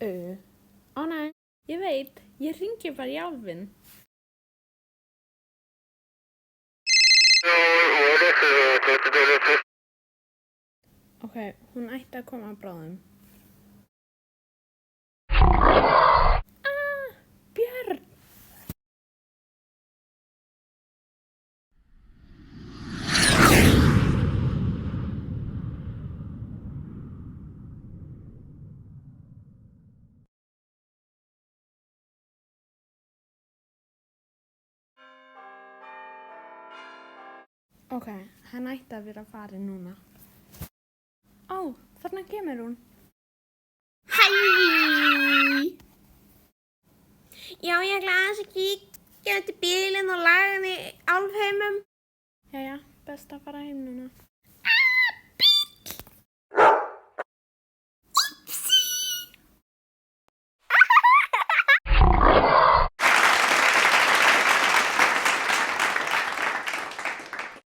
Ó nei, ég veit, ég hringi bara í Álfinn. Ok, hún ætti að koma bráðum. Björn! Ok, hann ætti að vera farin núna. Ó, þarna kemur hún. Hæ! Já, ég ætla aðeins að kíkja út í bílinn og laga hann í Álfheimum. Jæja, best að fara heim núna.